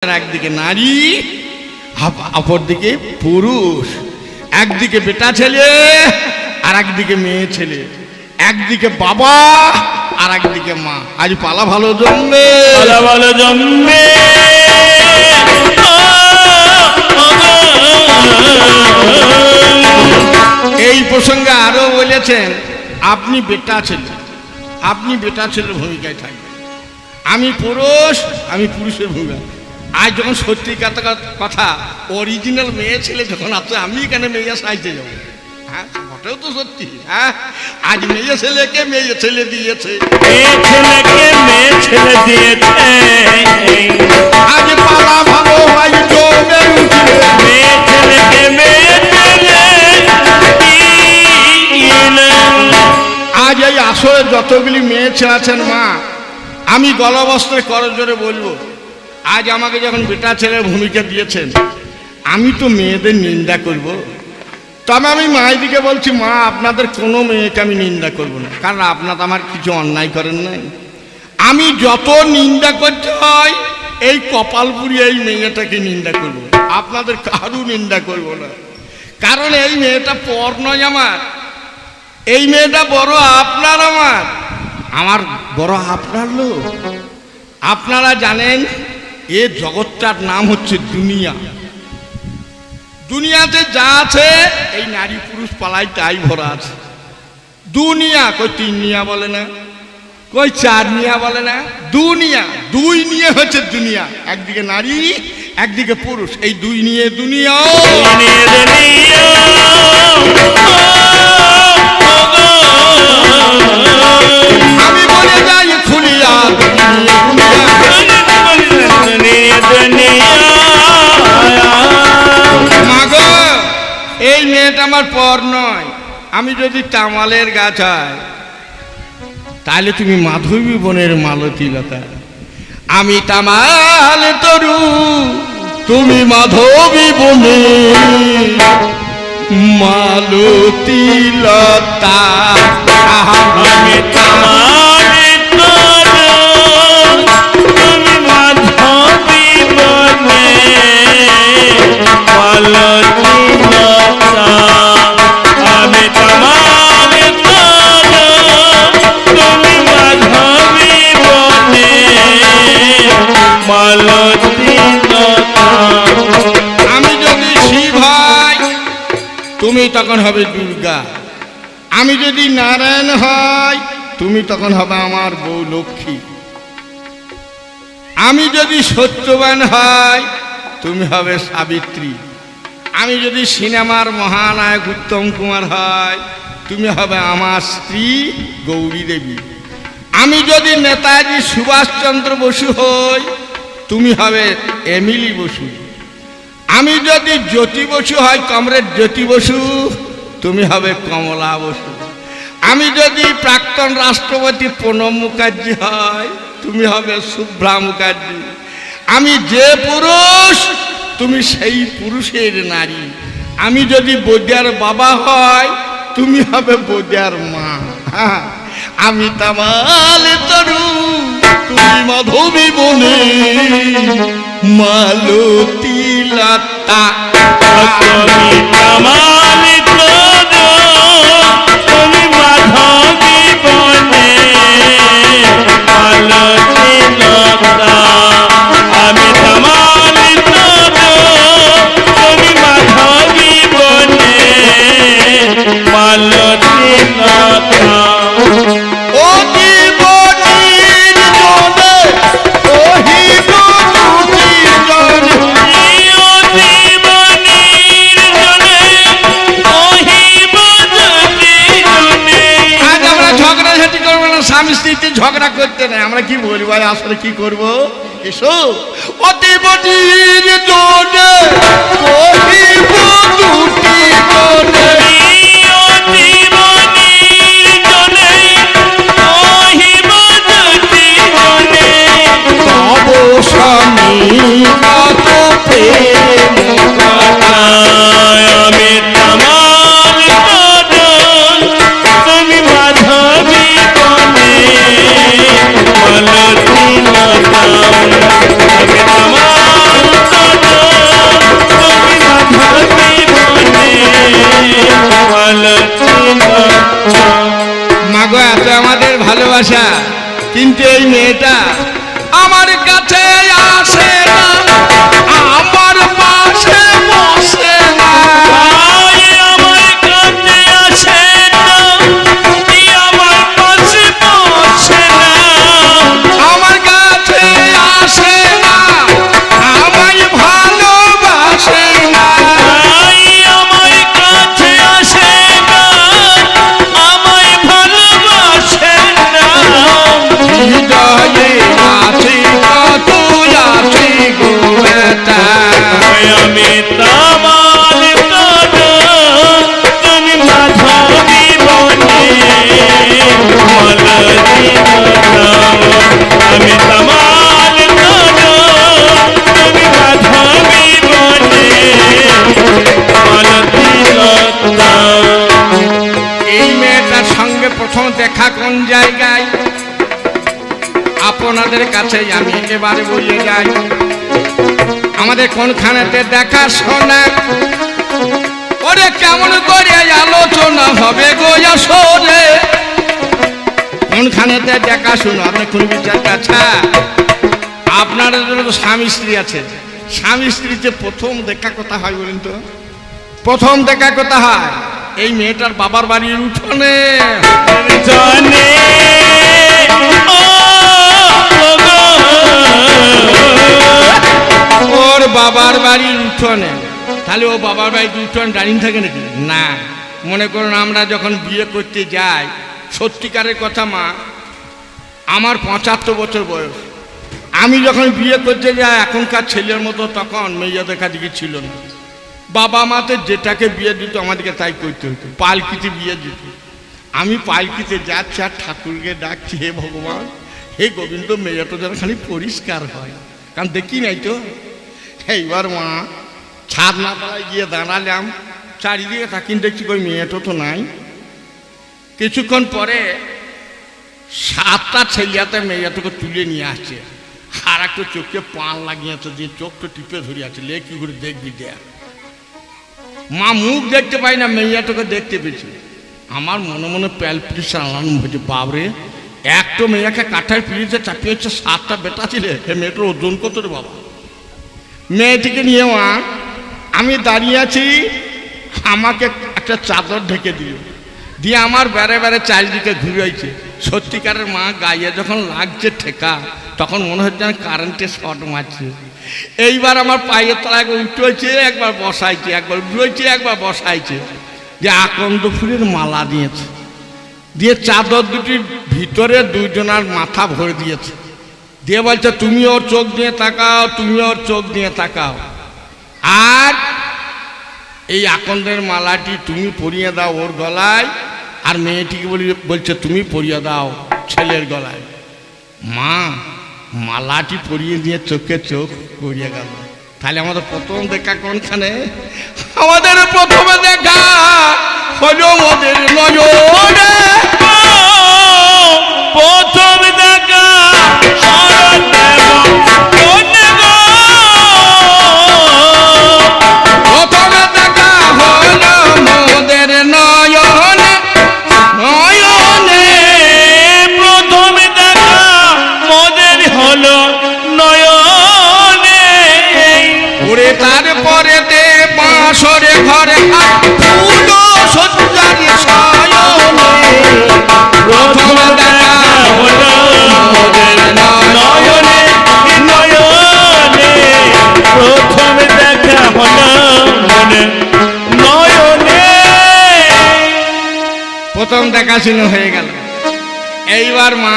একদিকে নারী অপরদিকে পুরুষ, একদিকে বেটা ছেলে আর একদিকে মেয়ে ছেলে, একদিকে বাবা আর একদিকে মা। আজ পালা ভালো জমবে, পালা ভালো জমবে। এই প্রসঙ্গে আরো বলেছেন আপনি বেটা ছেলে, আপনি বেটা ছেলের ভূমিকায় থাকবেন, আমি পুরুষ, আমি পুরুষের ভূমিকা। আজ যখন সত্যি কথা অরিজিনাল মেয়ে ছেলে যখন আছে, আমি এখানে মেয়ে সাইতে যাবো। হ্যাঁ, ওটাও তো সত্যি। হ্যাঁ, আজ মেয়ে ছেলেকে মেয়ে ছেলে দিয়েছে, মেয়ে ছেলেকে মেয়ে ছেলে দিয়েছে। আজ পালা ভালো হয় জমে উঠবে, মেয়ে ছেলেকে মেয়ে ছেলে দিলে। আজ এই আসরে যতগুলি মেয়ে ছেলে আছেন মা, আমি গলবস্ত্রে করজোরে বলবো, আজ আমাকে যখন বেটা ছেলের ভূমিকা দিয়েছেন, আমি তো মেয়েদের নিন্দা করব। তবে আমি মায়েদিকে বলছি, মা আপনাদের কোনো মেয়েকে আমি নিন্দা করব না, কারণ আপনারা আমার কিছু অন্যায় করেন নাই। আমি যত নিন্দা করতে হয় এই কপালপুরি এই মেয়েটাকে নিন্দা করব, আপনাদের কারু নিন্দা করব না। কারণ এই মেয়েটা পর নয় আমার, এই মেয়েটা বড় আপনার, আমার বড় আপনার লোক। আপনারা জানেন এ জগৎটার নাম হচ্ছে দুনিয়া। দুনিয়াতে যা আছে এই নারী পুরুষ পালাই তাই ভরা আছে। দুনিয়া কই তিন নিয়া বলে না, কই চার নিয়া বলে না, দুনিয়া, দুই নিয়ে হচ্ছে দুনিয়া। একদিকে নারী একদিকে পুরুষ, এই দুই নিয়ে দুনিয়া। আমি বলে যাই খুলিয়া মাগো, এই মেয়েটা আমার পর নয়। আমি যদি তামালের গাছ হয় তাহলে তুমি মাধবী বনের মালতী লতা। আমি তামাল তরু, তুমি মাধবী বনে মালতী লতা। আমি তোমার তুমি মাধবী বনে মালতী লতা। আমি তোমার তুমি মাধবী বনে মালতী লতা। আমি যদি শিব হয় তুমি তখন হবে দুর্গা, আমি যদি নারায়ণ হয় তুমি তখন হবে আমার বউ লক্ষ্মী, আমি যদি সত্যবান হয় তুমি হবে সাবিত্রী, আমি যদি সিনেমার মহানায়ক উত্তম কুমার হয় তুমি হবে আমার স্ত্রী গৌরী দেবী, আমি যদি নেতাজি সুভাষচন্দ্র বসু হই তুমি হবে এমিলি বসু, আমি যদি জ্যোতি বসু হয় কমরেড জ্যোতি বসু তুমি হবে কমলা বসু, আমি যদি প্রাক্তন রাষ্ট্রপতি প্রণব মুখার্জি হয় তুমি হবে শুভ্রা মুখার্জি, আমি যে পুরুষ তুমি সেই পুরুষের নারী, আমি যদি বৌদিয়ার বাবা হয় তুমি হবে বৌদিয়ার মা। আমি তামাল তরু, তুমি মাধবী বনে মালতী লতা। তুমি তামাল তরু, তুমি মাধবী বনে মালতী লতা। আমি তামাল তরু, তুমি মাধবী বনে মালতী লতা। ও জীবনীর জনে ওহিব দুটির জনে, আজ আমরা ঝগড়াঝাটি করবো না, স্বামী স্ত্রীতে ঝগড়া করতে নেই। আমরা কি বলবো আসলে কি করবো, এসো অতি বটির জনে ওহিব দুটি জনে, তব স্বামী কত প্রেম কথা। আমি তামাল তরু, তুমি মাধবী বনে মালতী লতা। আমি তামাল ভালোবাসা, কিন্তু এই মেয়েটা আমার কাছে আসে না, আমার পাশে বসে না। ভাই আমার কাছে আসে না, তুই আমার পাশে বসে না। আমার কাছে আসে না, আমায় ভালোবাসে না। ভাই আমার কাছে আসে না, আমায় ভালোবাসে না। হৃদয়ে আছে কত আছে গো বেটা। আমি তামাল কাঁদো তুমি মাধবী বনে মালতী লতাও। আমি তামাল কাঁদো তুমি মাধবী বনে মালতী লতাও। এই মেয়েটার সঙ্গে প্রথম দেখা কোন জায়গায়? আপনাদের কাছে আমি একেবারে বলে যাই, আমাদের কোনখানেতে দেখা শোনা, ওরে কেমন করে আলোচনা হবে গো আসরে? কোনখানেতে দেখা শুনো, আপনি কোন বিচার কাছা? আপনাদের তো স্বামী স্ত্রী আছে, স্বামী স্ত্রীতে প্রথম দেখা কথা হয় বলুন তো? প্রথম দেখা কথা হয় এই মেয়েটার বাবার বাড়ির উঠোনে। জানে ওর বাবার বাড়ির উঠোনে। তাহলে ও বাবার বাড়ির উঠোন দাঁড়িয়ে থাকে নাকি? না। মনে করুন আমরা যখন বিয়ে করতে যাই, সত্যিকারের কথা মা, আমার 75 বছর বয়স, আমি যখন বিয়ে করতে যাই এখনকার ছেলের মতো তখন মেয়ে দেখা দিকে ছিল না। বাবা মাতে যেটাকে বিয়ে দিত আমাদেরকে তাই করতে হতো, পালকিতে বিয়ে দিত। আমি পালকিতে যাচ্ছি আর ঠাকুরকে ডাকছি, হে ভগবান, হে গোবিন্দ, মেয়েটা যেন খালি পরিষ্কার হয়, কারণ দেখি নাই তো। এইবার মা ছাদ না পাড়ায় গিয়ে দাঁড়ালাম, চারিদিকে তাকিন দেখছি ওই মেয়েটা তো নাই। কিছুক্ষণ পরে 7টা ছেলেতে মেয়েটাকে তুলে নিয়ে আসছে, আর একটা চোখে পান লাগিয়েছে, যে চোখটা টিপে ধরে আছে, লে কি করে দেখবি দেখ। মা মুখ দেখতে পাই না, মেয়েটাকে দেখতে পেয়েছি। আমার মনে মনে প্যালপিটেশন আলানো হয়েছে, বাবরে একটা মেয়েকে কাঠায় পিড়িতে চাপিয়েছে, 7টা বেটা ছিল, হে মেয়েটার ওজন কত রে বাবা। মেয়েটিকে নিয়ে মা আমি দাঁড়িয়ে আছি, আমাকে একটা চাদর ঢেকে দিল, দিয়ে আমার বেড়ে বেড়ে চারিদিকে ঘুরেছে। সত্যিকারের মা গায়ে যখন লাগছে ঠেকা, তখন মনে হচ্ছে কারেন্টে শর্ট মারছে। এইবার আমার পায়ের তলা একবার উঠেছে, একবার বসাইছে, একবার উঠেছে, একবার বসাইছে, যে আকন্দ ফুলের মালা দিয়েছে, দিয়ে চাদর দুটির ভিতরে দুজনার মাথা ভরে দিয়েছে, দিয়ে বলছে তুমি ওর চোখ দিয়ে তাকাও, তুমি ওর চোখ দিয়ে তাকাও, আর এই আকন্দের মালাটি তুমি পরিয়ে দাও ওর গলায়, আর মেয়েটিকে বলছে তুমি পরিয়ে দাও ছেলের গলায়। মা মালাটি পরিয়ে দিয়ে চোখে চোখ পরিয়ে গেল। তাহলে আমাদের প্রথম দেখা কোনখানে? আমাদের প্রথমে দেখা হলো ওদের নয়নে। প্রথম দেখা প্রথমে দেখা হলো মোদের নয়নে, নয়নে। প্রথম দেখা মোদের হলো নয়নে। ওরে তারপরে দে বাঁশরে ঘরে ফুল সজ্জার শয়নে। প্রথম দেখা হলো মোদের নয়নে নয়নে। প্রথম দেখা হলো মনে নয়নে। প্রথম দেখাশুনো হয়ে গেল। এইবার মা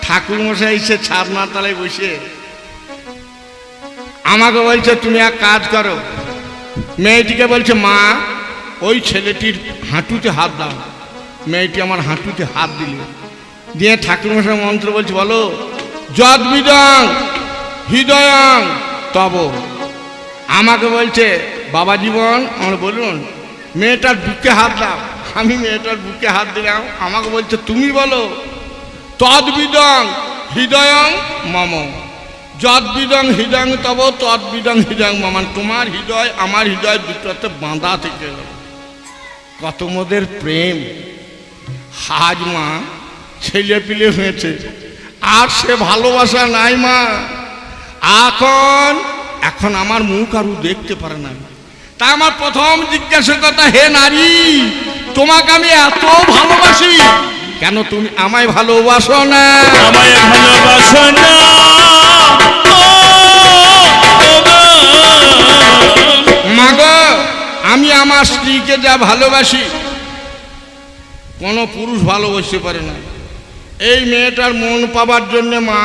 ঠাকুর মশাই এসে ছাদনার তলায় বসে আমাকে বলছে তুমি এক কাজ করো। মেয়েটিকে বলছে মা ওই ছেলেটির হাঁটুতে হাত দাও। মেয়েটি আমার হাঁটুতে হাত দিল, দিয়ে ঠাকুর মশাই মন্ত্র বলছে, বলো যদ বিদং হৃদয়ং তব। আমাকে বলছে বাবা জীবন, আমার বলুন মেয়েটার বুকে হাত দাও। আমি মেয়েটার বুকে হাত দিলাম, আমাকে বলছে তুমি বলো তদ্বিদং হৃদয়ং মম। যদ্বিদং হৃদয়ং তব তদ্বিদং হৃদয়ং মম। তোমার হৃদয় আমার হৃদয় দুটোতে বাঁধা থেকে গেল। কত মোদের প্রেম। হাজ মা ছেলে পিলে হয়েছে, আর সে ভালোবাসা নাই মা। এখন এখন আমার মুখ আরও দেখতে পারে না। তা আমার প্রথম জিজ্ঞাসা, হে নারী, তোমাকে আমি এত ভালোবাসি, কেন তুমি আমায় ভালোবাসো না? আমায় ভালোবাসো না মা গো, আমি আমার স্ত্রীকে যা ভালোবাসি কোনো পুরুষ ভালোবাসতে পারে না। এই মেয়েটার মন পাবার জন্যে মা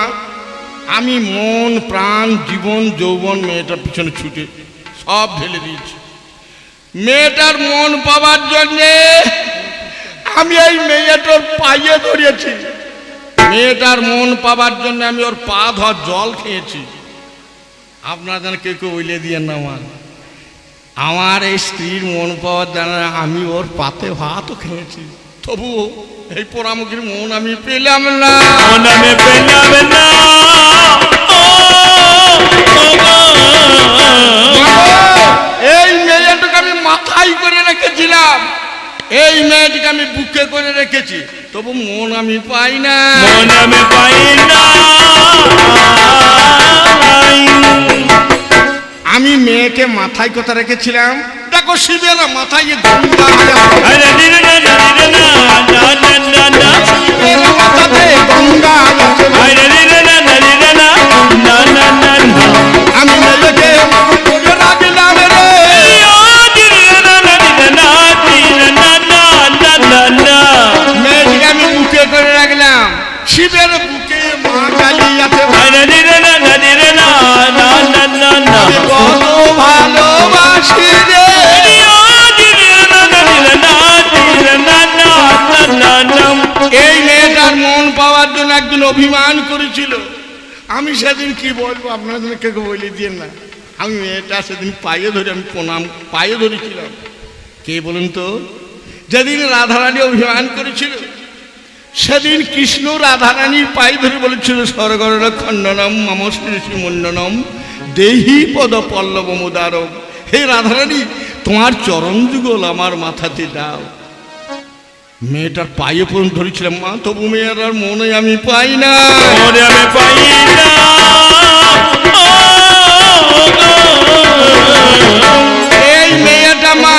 আমি মন প্রাণ জীবন যৌবন মেয়েটার পিছনে ছুটে সব ঢেলে দিয়েছি। মেয়েটার মন পাবার জন্যে আমি এই মেয়েটার পায়ে ধরেছি। মেয়েটার মন পাবার জন্য আমি ওর পা ধর জল খেয়েছি। আপনার যেন কেউ কেউ বলে দিয়ে না মা, আমার এই স্ত্রীর মন পাওয়ার জন্য আমি ওর পাতে ভাতও খেয়েছি, তবু এই পোড়ামুখীর মন আমি পেলাম না। আমি পেলাম না। এই মেয়েটাকে আমি মাথায় করে রেখেছিলাম, এই মেয়েটিকে আমি বুকে করে রেখেছি, তবু মন আমি পাই না। মন আমি পাই না। আমি মেয়েকে মাথায় কথা রেখেছিলাম, দেখো শিবের মাথায় গঙ্গা, আরে দিরে না দিরে না না না না শিবের মাথাতে গঙ্গা আছে। আরে দিরে না দিরে না না না না না আমি মেয়েকে করে রাখলাম রে, ও দিরে না দিরে না দিরে না না না না না মেয়েটিকে আমি বুকে করে রাখলাম, শিবের বুকে মা কালী আছে। আরে দিরে না দিরে না না না না না আমি কত ভালোবাসি রে, ও দিরে না দিরে না দিরে না না না না এই মেয়েটার মন পাওয়ার জন্য একদিন অভিমান করেছিল। আমি সেদিন কি বলবো, আপনার জন্য কেউ বলে দিয়ে না। আমি মেয়েটা সেদিন পায়ে ধরে আমি প্রণাম পায়ে ধরেছিলাম। কে বলুন তো? যেদিন রাধারানী অভিমান করেছিল সেদিন কৃষ্ণ রাধারানীর পায়ে ধরে বলেছিল, স্বর্গর খণ্ডনম মম শ্রী মন্ডনম দেহি পদ পল্লব মুদারম। হে রাধারানী, তোমার চরণ যুগল আমার মাথাতে দাও। মেয়েটার পায়ে পর্যন্ত ধরেছিলাম মা, তবু মেয়ের আর মনে আমি পাই না। মনে আমি পাই না। এই মেয়েটা মা,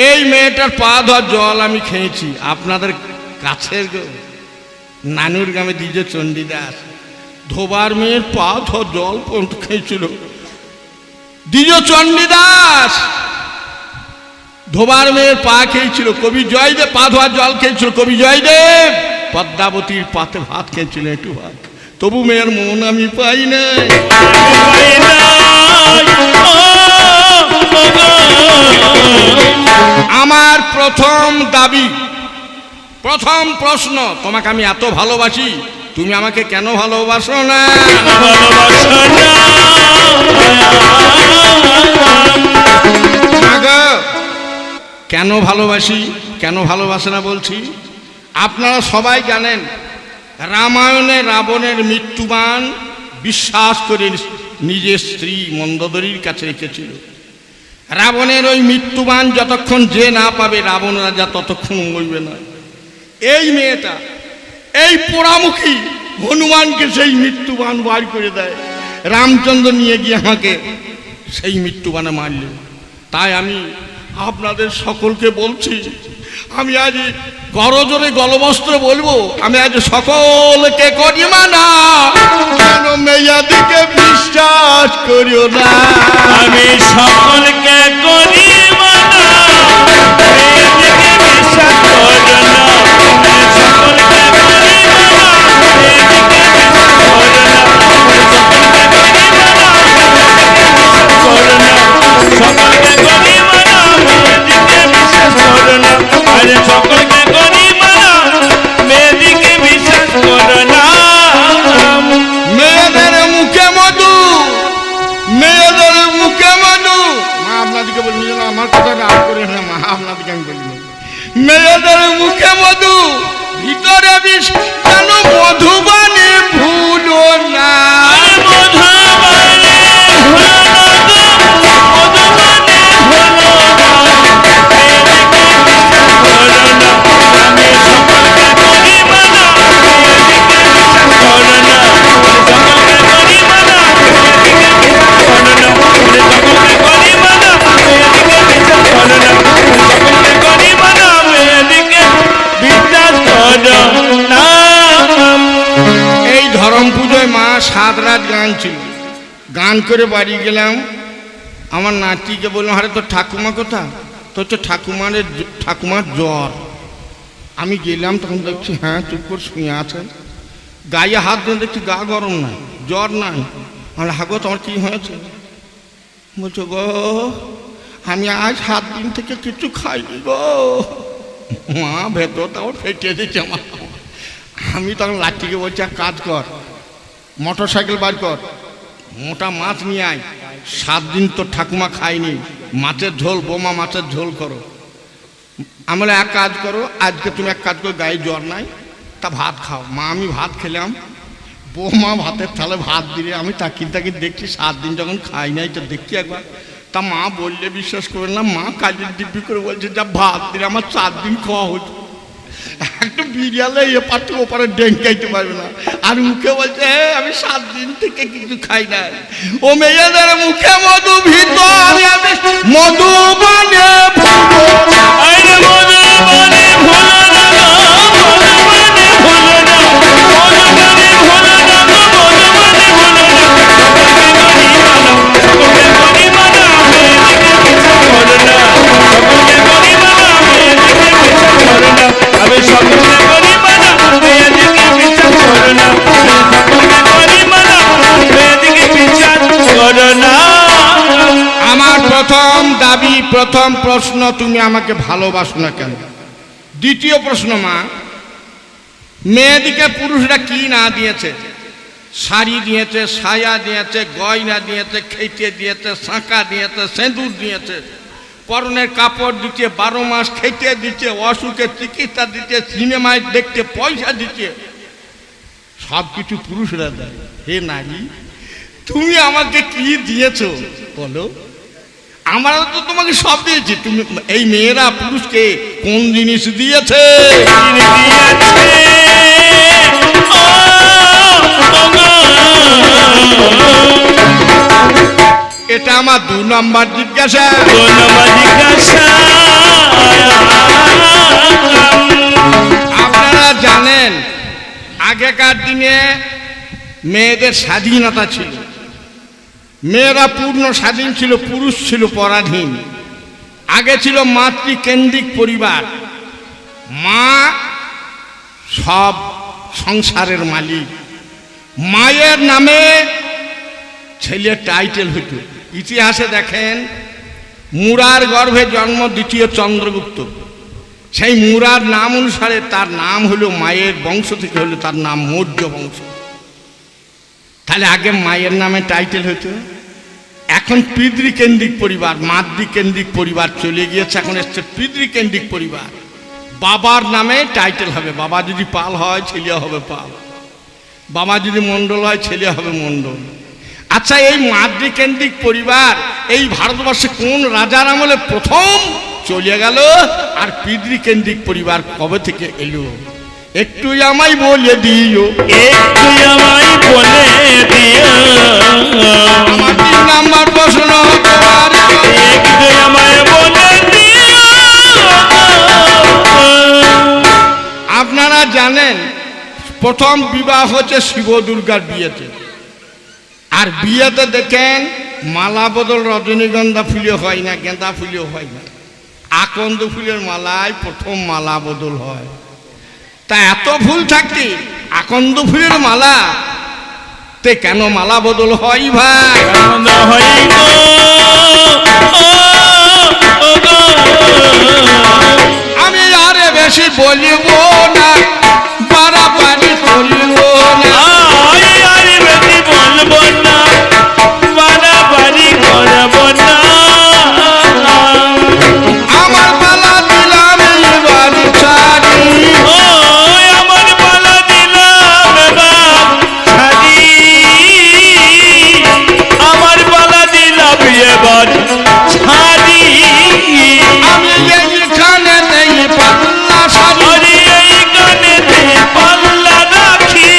এই মেয়েটার পা ধোয়ার জল আমি খেয়েছি। আপনাদের কাছের নানুর গ্রামে দ্বিজ চণ্ডীদাস ধোবার মেয়ের পা ধোয়ার জল পর্যন্ত খেয়েছিল। দ্বিজ চণ্ডীদাস ধোবার মেয়ের পা খেয়েছিল, কবি জয়দেব পা ধোয়ার জল খেয়েছিল, কবি জয়দেব পদ্মাবতীর পাতে ভাত খেয়েছিল, একটু ভাত, তবু মেয়ের মন আমি পাই না। পাই না। আমার প্রথম দাবি, প্রথম প্রশ্ন, তোমাকে আমি এত ভালোবাসি, তুমি আমাকে কেন ভালোবাসো না? ভালোবাসা না। আগো, কেন ভালোবাসি কেন ভালোবাসে না বলছি, আপনারা সবাই জানেন রামায়ণে রাবণের মৃত্যুবাণ বিশ্বাস করে নিজের স্ত্রী মন্দোদরীর কাছে রেখেছিল। রাবণের ওই মৃত্যুবাণ যতক্ষণ যে না পাবে রাবণ রাজা ততক্ষণ মরবে না। এই মেয়েটা এই পোড়ামুখী হনুমানকে সেই মৃত্যুবাণ বার করে দেয়, রামচন্দ্র নিয়ে গিয়ে আমাকে সেই মৃত্যুবাণে মারলেন। তাই আমি আপনাদের সকলকে বলছি, আমি আজ করজোরে গলবস্ত্র বলবো, আমি আজ সকলকে করি মানা, কেন মেয়াদিকে বিশ্বাস করিও না। আমি সকলকে করি মানা, মেয়েদিকে বিশ্বাস করো না। আমি সকলকে করি মানা, মেয়েদিকে বিশ্বাস করো না। সকলকে করি মানা, সকলকে করি মানা, মেয়েদিকে বিশ্বাস করো না। আরে সকলকে করি মানা, মেয়েদিকে বিশ্বাস করো না। মেয়েদের মুখে মধু, মেয়েদের মুখে মধু, মা আপনাদিকে বলি না, আমার কথা রাগ করে না মা, আপনাদিকে আমি বলি না। মেয়েদের মুখে মধু, ভিতরে বিষ, কেন মধুবানে ভুলো না। আমি সকলকে গান করে বাড়ি গেলাম। আমার নাতিকে বললাম, আরে তোর ঠাকুমা কোথা? তোর তো ঠাকুমার জ্বর। আমি গেলাম, তখন দেখছি হ্যাঁ চুপ করে শুয়ে আছেন, গায়ে হাত দিয়ে দেখছি গা গরম নাই, জ্বর নাই। আমার হাগো তোমার কি হয়েছে? বলছো গো আমি আজ 7 দিন থেকে কিছু খাইনি গো। মা ভেতর তাও ফেটে দিচ্ছে মা। আমি তখন লাঠিকে বলছি এক কাজ কর, মোটর সাইকেল বার কর, মোটা মাছ নিয়ে আয়, 7 দিন তো ঠাকুমা খায়নি, মাছের ঝোল, বোমা মাছের ঝোল করো। আমরা এক কাজ করো, আজকে তুমি এক কাজ করো, গায়ে জ্বর নাই, তা ভাত খাও। মা আমি ভাত খেলাম, বৌমা ভাতের থালে ভাত দিলে আমি তাকিয়ে দেখছি 7 দিন যখন খাই নাই, তো দেখছি একবার। তা মা বললে বিশ্বাস করবেন না, মা কাজের দিব্যি করে বলছে যা ভাত দিলে আমার 7 দিন খাওয়া হতো। একটু বিড়ালে এপার থেকে ওপারে ডেঙ্কাইতে পারবে না, আর মুখে বলছে আমি 7 দিন থেকে কিছু খাই না। ও মেয়েদের মুখে মধু ভিতর মধু মানে আমার প্রথম দাবি, প্রথম প্রশ্ন, তুমি আমাকে ভালোবাসো না কেন? দ্বিতীয় প্রশ্ন, মা মেয়েদিকে পুরুষরা কি না দিয়েছে? শাড়ি দিয়েছে, সায়া দিয়েছে, গয়না দিয়েছে, খেতে দিয়েছে, শাঁকা দিয়েছে, সিঁদুর দিয়েছে, পরনের কাপড় দিচ্ছে, 12 মাস খেতে দিচ্ছে, অসুখে চিকিৎসা দিচ্ছে, সিনেমায় দেখতে পয়সা দিচ্ছে, সব কিছু পুরুষরা দেয়। হে নারী, তুমি আমাকে কি দিয়েছো বলো? আমরা তো তোমাকে সব দিয়েছি, তুমি এই মেয়েরা পুরুষকে কোন জিনিস দিয়েছে? এটা আমার 2 নম্বর জিজ্ঞাসা। আপনারা জানেন আগেকার দিনে মেয়েদের স্বাধীনতা ছিল, মেয়েরা পূর্ণ স্বাধীন ছিল, পুরুষ ছিল পরাধীন। আগে ছিল মাতৃকেন্দ্রিক পরিবার, মা সব সংসারের মালিক, মায়ের নামে ছেলের টাইটেল হতো। ইতিহাসে দেখেন মুরার গর্ভে জন্ম 2য় চন্দ্রগুপ্ত, সেই মুরার নাম অনুসারে তার নাম হলো, মায়ের বংশ থেকে হলো তার নাম মৌর্য বংশ। তাহলে আগে মায়ের নামে টাইটেল হতো। এখন পিতৃকেন্দ্রিক পরিবার, মাতৃকেন্দ্রিক পরিবার চলে গিয়েছে, এখন এসছে পিতৃকেন্দ্রিক পরিবার। বাবার নামে টাইটেল হবে, বাবা যদি পাল হয় ছেলে হবে পাল, বাবা যদি মণ্ডল হয় ছেলে হবে মণ্ডল। আচ্ছা, এই মাতৃকেন্দ্রিক পরিবার এই ভারতবর্ষে কোন রাজার আমলে প্রথম চলে গেল? আর পিতৃকেন্দ্রিক পরিবার কবে থেকে এলো? একটু আমায় বলে দিও, একটু আমায় বলে দিও। আমার 3 নম্বর প্রশ্ন, একটু আমায় বলে দিও। আপনারা জানেন প্রথম বিবাহ হচ্ছে শিব দুর্গার বিয়েতে, আর বিয়েতে দেখেন মালা বদল রজনীগন্ধা ফুলে হয় না, গেঁদা ফুলেও হয় না, আকন্দ ফুলের মালায় প্রথম মালা বদল হয়। তা এত ফুল থাকতে আকন্দ ফুলের মালা তে কেন মালা বদল হয় ভাই? আমি আরে বেশি বলিব না, বাড়াবাড়ি করিব না, আরে বেশি বলবো না, বাড়াবাড়ি করব না। আমার পালা দিলাম এবার ছাড়ি, আমার পালা দিলাম এবার ছাড়ি, আমার পালা দিলাম এবার ছাড়ি। আমি এইখানে নেই পাল্লা শাড়ি, এই গানেতে পাল্লা রাখি,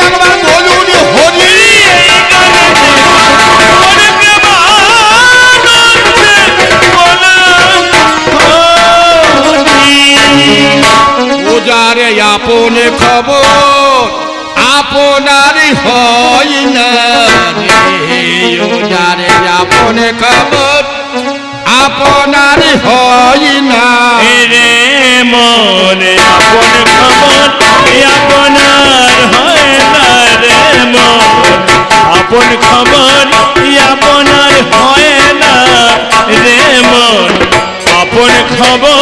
একবার বলুন হরি। এই গানেতে ওরে প্রেমানন্দে বলো হরি। ও যারে আপনে খবর আপনারই হয় না রে। আপনার হয় না রে মন আপন খবর আপনার হয় না রে মন আপন খবর আপনার হয় না রে মন আপন খবর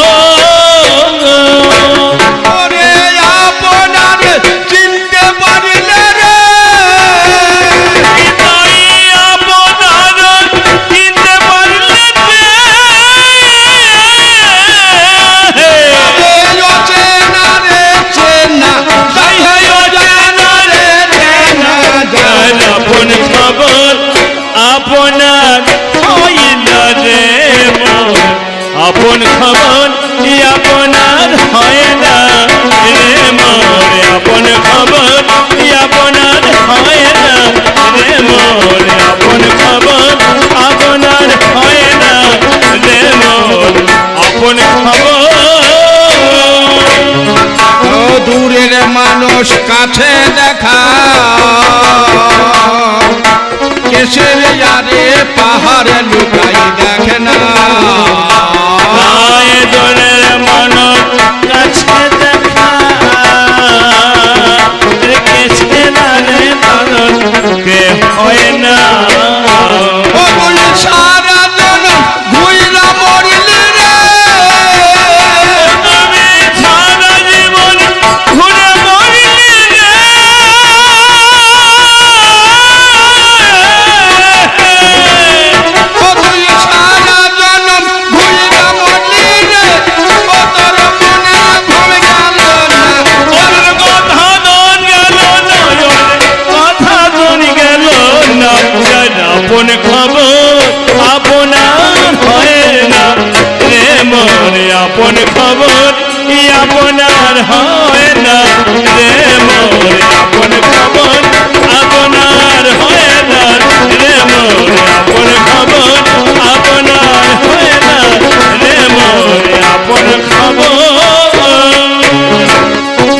ওরে আপনার চিনতে পারলে রে তাই আপনার চিনতে পারলে চেনা রে চেনা তাই হয় অজানা রে চেনা জানা। আপন খবর আপনার হয় না রে মন আপন খবর আপনার হয় না রে মন আপন খবর আপনার হয় না রে মন আপন খবর আপনার হয় না রে মন আপন খবর ও দূরের মানুষ কাছে দেখা কেসের যারে পাহাড়ে লুকাই দেখে না আয় দূরের মানুষ কাছে দেখা রেখেছে না রে মানুষ কে হয় না ও তুই সারা জন ঘুইরা মরলি রে তুমি সারা জীবন ঘুরে মরলি রে ও তুই সারা জন ঘুইরা মরলি রে ও তোর মনে ভুল গেল না ওর কথা দন গেল না কথা দন গেল না আপন খবর আপনার হয় না রে মনে আপন খবর আপনার হয় না রে মনে আপন খবর আপনার হয় না রে মনে আপন খবর আপনার হয় না রে মনে আপন খবর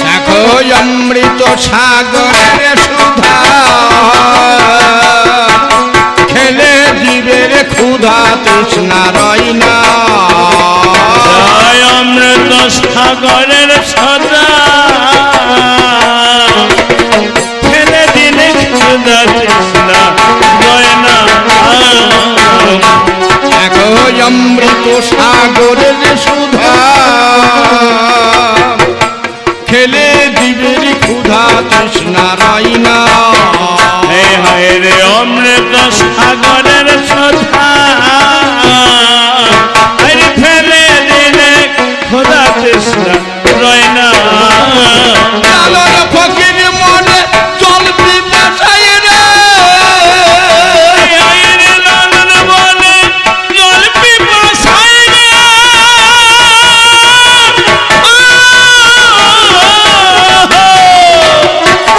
দেখো অমৃত সাগরের সুধা খেলে জীবের ক্ষুধা তৃষ্ণা রই না জয় অমৃত সাগরের সদা ফেলে দিলে ক্ষুদা তৃষ্ণা জয় না দেখো অমৃত সাগরের সুধা খেলে জীবের ক্ষুধা তৃষ্ণা রই না হে হায় রে অমৃত সাগরের সদা আরে ফেলে দিলে ক্ষুদা তৃষ্ণা রয় না লালন ফকির মনে জল পিপাসাই রে আইরে লালন বলে জল পিপাসায় রে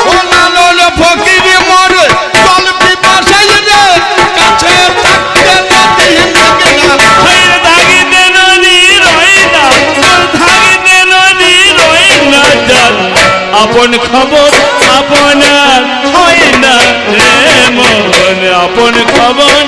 ও লালন ফকির মনে জল পিপাসাই রে কাছে থাকতে যদি লাগে না হাইরে দাগিতে নদী রয় না দাগিতে নদী রয় না জল আপন খবর আপনার হয় না রে মন আপন খবর